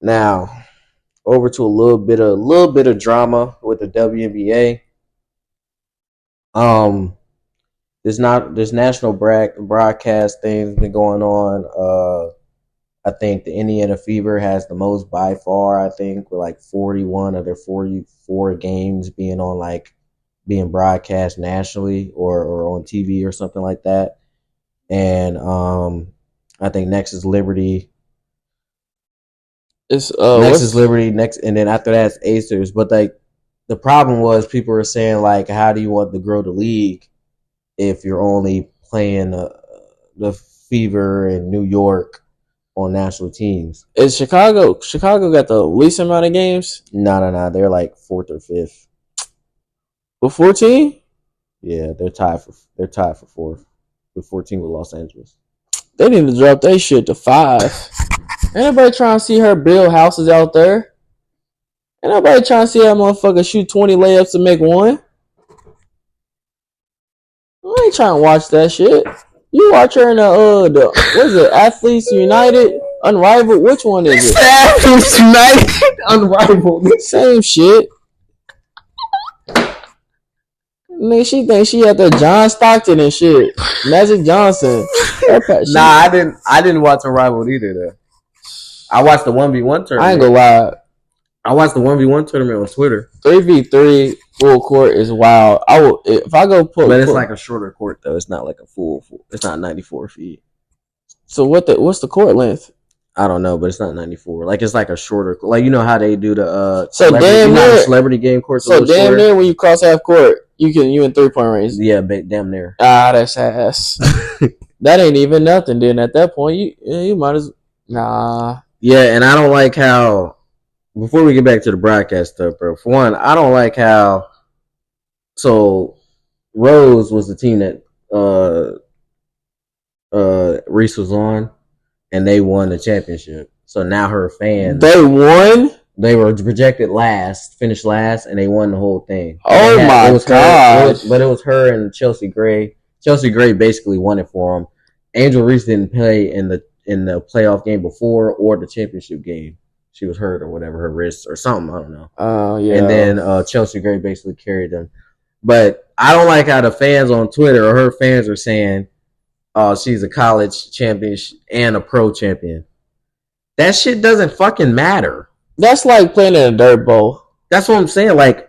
Now, over to a little bit of drama with the WNBA. Um, this national broadcast thing's been going on. I think the Indiana Fever has the most by far. I think with like 41 of their 44 games being broadcast nationally or on TV or something like that. And I think next is Liberty. Next, and then after that it's Acers. But like the problem was people were saying like, how do you want to grow the league if you're only playing the Fever in New York on national teams? Is Chicago got the least amount of games? No. They're like fourth or fifth. With 14? Yeah, they're tied for fourth with 14 with Los Angeles. They need to drop their shit to 5. Anybody trying to see her build houses out there? Anybody trying to see that motherfucker shoot 20 layups to make one? I ain't trying to watch that shit. You watch her in the what is it? Athletes United, Unrivaled. Which one is it? Athletes United, Unrivaled. Same shit. Nigga, she thinks she at the John Stockton and shit. Magic Johnson. Nah, I didn't watch Unrivaled either though. I watched the 1v1 tournament. I ain't gonna lie. I watched the 1v1 tournament on Twitter. 3v3 full court is wild. I will if I go put. But it's like a shorter court though. It's not like a full. It's not 94 feet. So what's the court length? I don't know, but it's not 94. Like it's like a shorter. Like you know how they do the celebrity game court. So damn near when you cross half court, you in 3-point range. Yeah, damn near. That's ass. That ain't even nothing. Then at that point, you might as nah. Yeah, and I don't like how. Before we get back to the broadcast stuff, bro. For one, I don't like how. So, Rose was the team that Reese was on, and they won the championship. So now her fans. They won. They were projected finished last, and they won the whole thing. Oh my god! But it was her and Chelsea Gray. Chelsea Gray basically won it for them. Angel Reese didn't play in the playoff game before or the championship game. She was hurt or whatever, her wrist or something. I don't know. Oh yeah. And then Chelsea Gray basically carried them. But I don't like how the fans on Twitter or her fans are saying, "Oh, she's a college champion and a pro champion." That shit doesn't fucking matter. That's like playing in a dirt bowl. That's what I'm saying. Like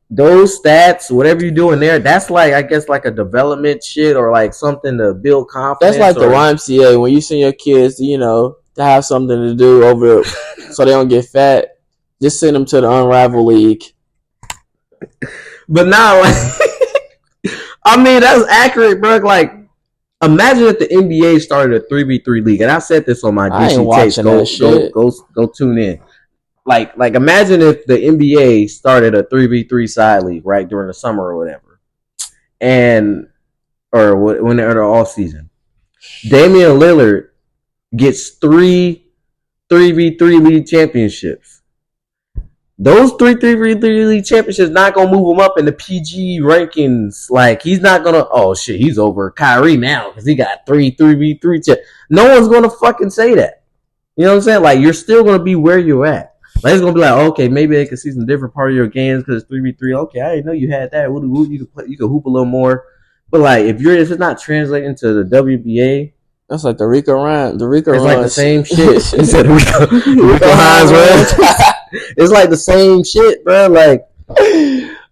those stats, whatever you do in there, that's like I guess like a development shit or like something to build confidence. That's like the YMCA when you send your kids, to have something to do over so they don't get fat. Just send them to the Unrivaled League. But now, like, I mean, that's accurate, bro. Like, imagine if the NBA started a 3v3 league, and I said this on my DC tapes. Go tune in. Like, imagine if the NBA started a 3v3 side league right during the summer or whatever, or when they're in the off season. Damian Lillard gets 3 3v3 league championships. Those 3v3 league championships not gonna move him up in the PG rankings. Like he's not gonna. Oh shit, he's over Kyrie now because he got 3v3. No one's gonna fucking say that. You know what I'm saying? Like you're still gonna be where you're at. Like it's gonna be like, okay, maybe they can see some different part of your games because it's 3v3. Okay, I didn't know you had that. You can hoop a little more. But like if it's not translating to the WNBA. That's like the Rico rhyme. It's like the same shit. Instead of Rico Hines rhyme. It's like the same shit, bro. Like,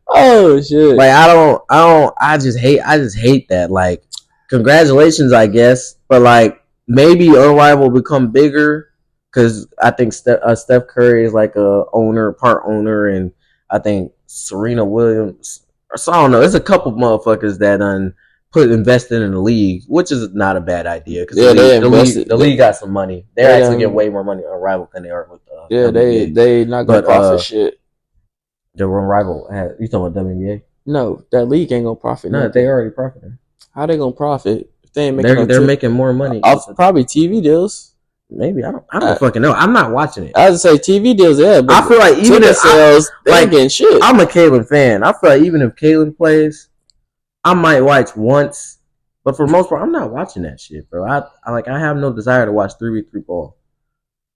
oh shit. Like I just hate that. Like, congratulations, I guess, but like maybe Unrivaled will become bigger because I think Steph Curry is like part owner, and I think Serena Williams. So I don't know. There's a couple motherfuckers that invested in the league, which is not a bad idea because the league got some money. They're actually getting way more money on Unrivaled than they are with they not gonna profit shit. The Unrivaled you talking about WNBA? No, that league ain't gonna profit. No, they already profiting. How they gonna profit if they ain't making? They're making more money. Probably TV deals. Maybe I don't fucking know. I'm not watching it. I was say TV deals, yeah. But I feel like even if sales, like getting shit. I'm a Kalen fan. I feel like even if Kalen plays, I might watch once, but for the most part, I'm not watching that shit, bro. I have no desire to watch 3v3 ball.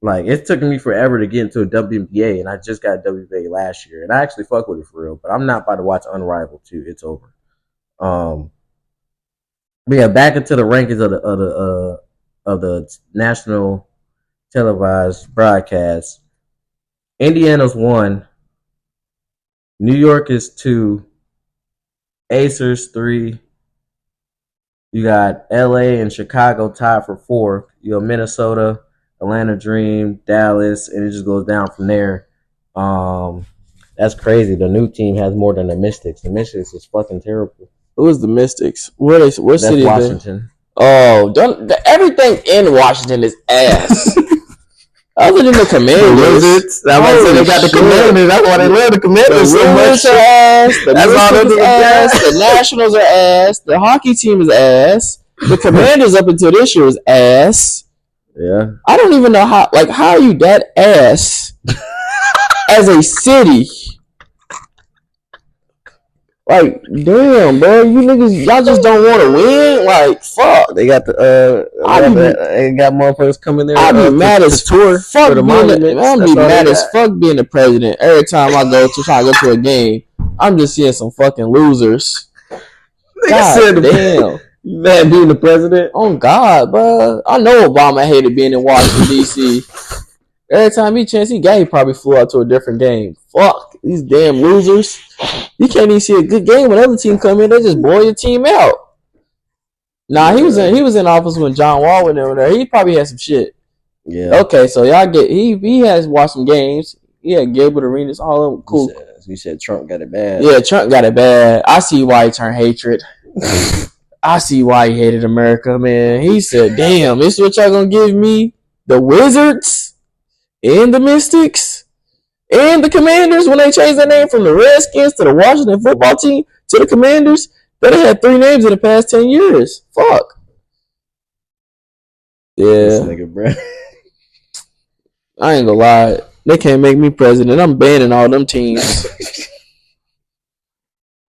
Like, it took me forever to get into a WNBA, and I just got WNBA last year, and I actually fuck with it for real. But I'm not about to watch Unrivaled too. It's over. But yeah, back into the rankings of the national televised broadcast. Indiana's 1, New York is 2, Acers 3. You got LA and Chicago tied for 4th. You got Minnesota, Atlanta Dream, Dallas, and it just goes down from there. That's crazy. The new team has more than the Mystics. The Mystics is fucking terrible. Who is the Mystics? What city? Washington. Everything in Washington is ass. Other than the Commanders. They got the Commanders. That's why they love the Commanders so much. Are ass. The Mystics are ass. The Nationals are ass. The hockey team is ass. The Commanders up until this year was ass. Yeah. I don't even know how are you that ass as a city? Like, damn, bro, you niggas, y'all just don't want to win. Like, fuck. They got they got motherfuckers coming there. I'd be mad as fuck. I'm be mad as fuck being the president. Every time I go to try to go to a game, I'm just seeing some fucking losers. God damn. You mad being the president? Oh God, bro. I know Obama hated being in Washington D.C. Every time he chance he got, he probably flew out to a different game. Fuck these damn losers. You can't even see a good game when other team come in. They just blow your team out. Nah, he was in office when John Wall went over there. He probably had some shit. Yeah. Okay, so y'all get he has watched some games. He had Gilbert Arenas, all of them cool. You said Trump got it bad. Yeah, Trump got it bad. I see why he turned hatred. I see why he hated America, man. He said, "Damn, this is what y'all gonna give me? The Wizards and the Mystics and the Commanders when they changed their name from the Redskins to the Washington football team to the Commanders? They had 3 names in the past 10 years. Fuck." Yeah. This nigga, bro. I ain't gonna lie. They can't make me president. I'm banning all them teams.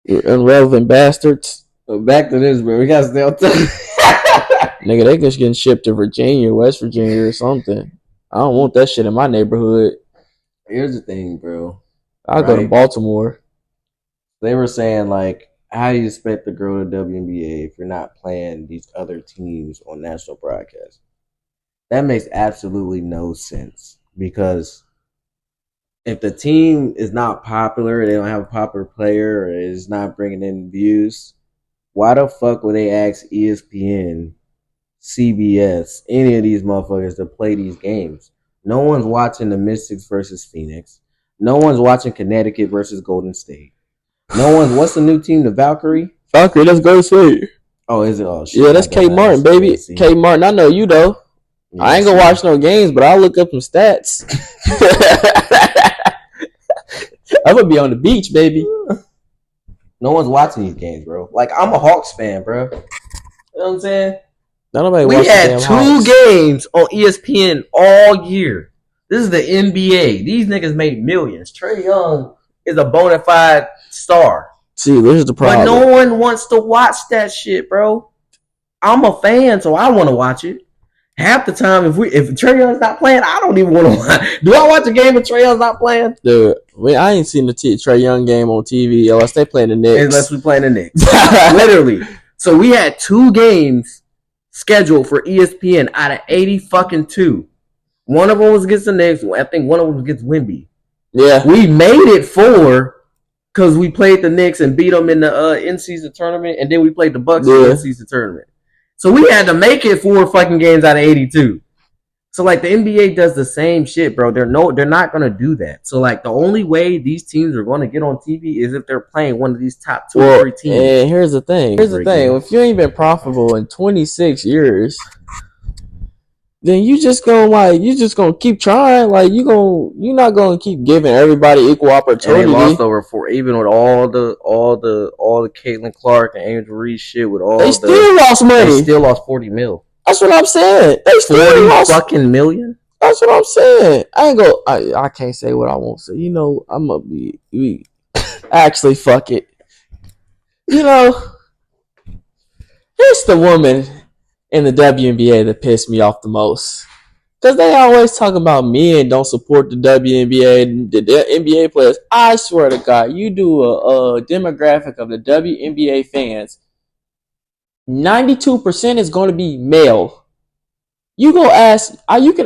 Irrelevant bastards. Back to this, bro. We gotta stay on time. Nigga, they just getting shipped to Virginia, West Virginia, or something. I don't want that shit in my neighborhood. Here's the thing, bro. I'll go to Baltimore. They were saying, like, how do you expect to grow the WNBA if you're not playing these other teams on national broadcast? That makes absolutely no sense. Because if the team is not popular, they don't have a popular player, or is not bringing in views, why the fuck would they ask ESPN, CBS, any of these motherfuckers to play these games? No one's watching the Mystics versus Phoenix. No one's watching Connecticut versus Golden State. No one's. What's the new team? The Valkyrie? Valkyrie, let's go State. Oh, is it? Oh, shit. Yeah, that's K Martin, baby. K Martin, I know you, though. Yeah, I ain't gonna watch no games, but I'll look up some stats. I'm gonna be on the beach, baby. No one's watching these games, bro. Like, I'm a Hawks fan, bro. You know what I'm saying? We had 2 games on ESPN all year. This is the NBA. These niggas made millions. Trae Young is a bona fide star. See, this is the problem. But no one wants to watch that shit, bro. I'm a fan, so I want to watch it. Half the time, if Trae Young's not playing, I don't even want to watch. Do I watch a game if Trae Young's not playing? Dude, I ain't seen the Trae Young game on TV unless they playing the Knicks. Unless we playing the Knicks. Literally. So we had 2 games scheduled for ESPN out of 80 fucking 2. One of them was against the Knicks. I think one of them was against Wemby. Yeah. We made it 4 because we played the Knicks and beat them in the in-season tournament, and then we played the Bucks in the in-season tournament. So we had to make it 4 fucking games out of 82. So, like, the NBA does the same shit, bro. They're not going to do that. So, like, the only way these teams are going to get on TV is if they're playing one of these top 2 or 3 teams. And here's the thing. If you ain't been profitable in 26 years, then you just gonna keep trying. Like, you're not gonna keep giving everybody equal opportunity. And they lost over 4, even with all the Caitlin Clark and Angel Reese shit. They still lost money. They still lost $40 million. That's what I'm saying. They still lost fucking million. That's what I'm saying. I can't say what I won't say. You know, I'm gonna be actually fuck it. You know, it's the woman in the WNBA that pissed me off the most. Because they always talk about men don't support the WNBA, the NBA players. I swear to God, you do a demographic of the WNBA fans, 92% is going to be male. You can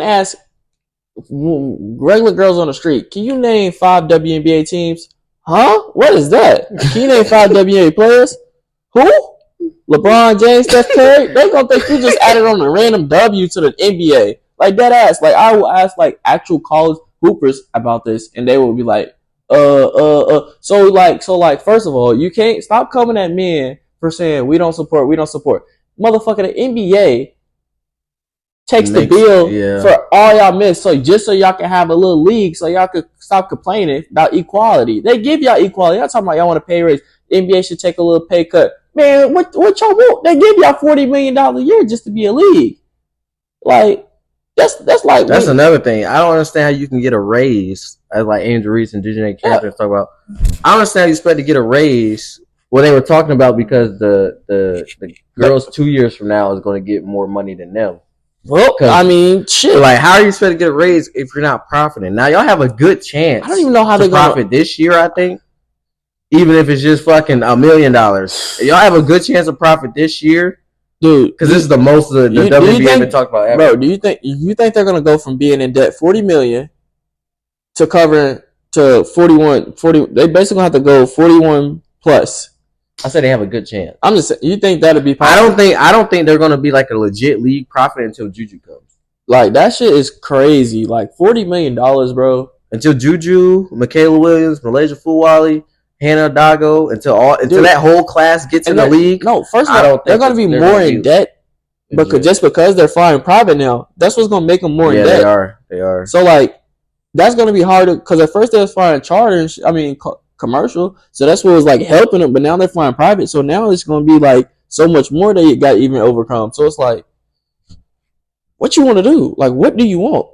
ask regular girls on the street, can you name 5 WNBA teams? Huh? What is that? Can you name 5 WNBA players? Who? LeBron James, Steph Curry? They gonna think you just added on a random W to the NBA. Like that ass. Like I will ask like actual college hoopers about this, and they will be like, So first of all, you can't stop coming at men for saying we don't support. Motherfucker, the NBA takes the bill for all y'all miss. So just so y'all can have a little league, so y'all can stop complaining about equality. They give y'all equality. Y'all talking about y'all want a pay raise. The NBA should take a little pay cut. Man, what y'all want? They give y'all $40 million a year just to be a league. Like that's another thing. I don't understand how you can get a raise, as like Angel Reese and DJ Champions talk about. I don't understand how you expect to get a raise. Well, they were talking about because the girls 2 years from now is going to get more money than them. Well, I mean, shit. Like, how are you supposed to get a raise if you're not profiting? Now, y'all have a good chance. I don't even know how to profit this year, I think. Even if it's just fucking $1 million. Y'all have a good chance of profit this year. Dude. Because this is the most the WNBA have been talking about ever. Bro, do you think they're going to go from being in debt $40 million to covering to 40? They basically have to go 41 plus. I said they have a good chance. I'm just saying, you think that'd be possible? I don't think they're gonna be like a legit league profit until Juju comes. Like that shit is crazy. Like $40 million, bro. Until Juju, Michaela Williams, Malaysia Fulwali, Hannah Dago, until that whole class gets in the league. No, first of all, they're gonna be more in debt because they're flying private now. That's what's gonna make them more in debt. They are. So like that's gonna be harder because at first they was flying charter. Commercial, so that's what was like helping them, but now they're flying private, so now it's going to be like so much more they got even overcome. So it's like, what you want to do? Like, what do you want?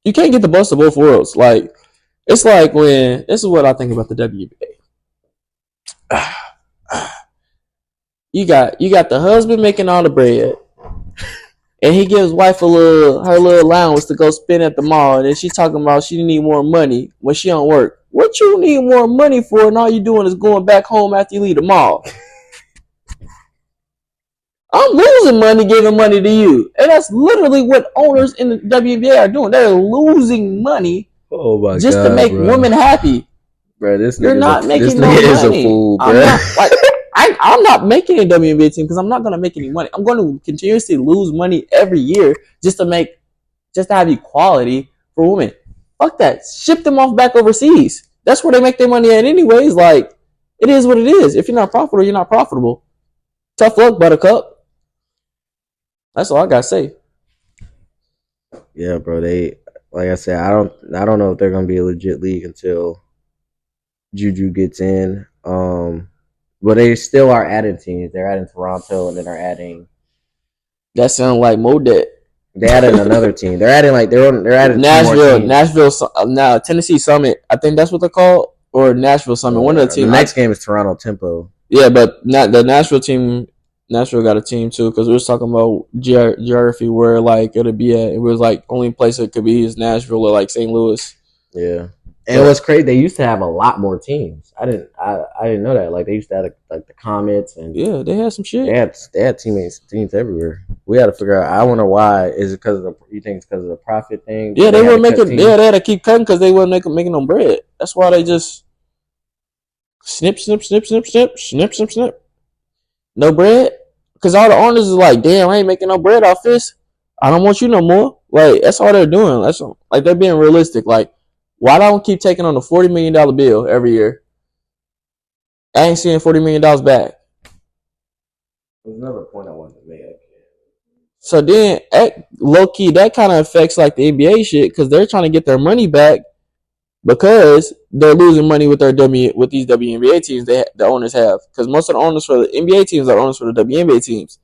You can't get the best of both worlds. Like, it's like when this is what I think about the WNBA. You got the husband making all the bread, and he gives wife her little allowance to go spend at the mall, and then she talking about she need more money when she don't work. What you need more money for, and all you doing is going back home after you leave the mall. I'm losing money giving money to you. And that's literally what owners in the WNBA are doing. They're losing money just to make women happy. Bro, you're not making no money. Is a fool, bro. I'm not making a WNBA team because I'm not going to make any money. I'm going to continuously lose money every year just to have equality for women. Fuck that. Ship them off back overseas. That's where they make their money at anyways. Like, it is what it is. If you're not profitable, you're not profitable. Tough luck, buttercup. That's all I gotta say. Yeah, bro. They, like I said, I don't know if they're gonna be a legit league until Juju gets in. But they still are adding teams. They're adding Toronto, and then they're adding. That sounds like Modet. They added another team. They're adding they're adding Nashville, Tennessee Summit. I think that's what they're called, or Nashville Summit. One of the teams. The next game is Toronto Tempo. Yeah, but not the Nashville team. Nashville got a team too because we were talking about geography where like it'll be at. It was like only place it could be is Nashville or like St. Louis. Yeah. And it was crazy. They used to have a lot more teams. I didn't know that. Like they used to have like the Comets and they had some shit. They had teams everywhere. We had to figure out. I wonder why. Is it because of you think it's because of the profit thing? Yeah, they weren't making. Yeah, they had to keep cutting because they weren't making no bread. That's why they just snip. No bread because all the owners is like, damn, I ain't making no bread off this. I don't want you no more. Like that's all they're doing. That's like they're being realistic. Like. Why don't keep taking on a $40 million bill every year? I ain't seeing $40 million back. There's another point I wanted to make. So then, low key, that kind of affects like the NBA shit because they're trying to get their money back because they're losing money with these WNBA teams the owners have. Because most of the owners for the NBA teams are owners for the WNBA teams.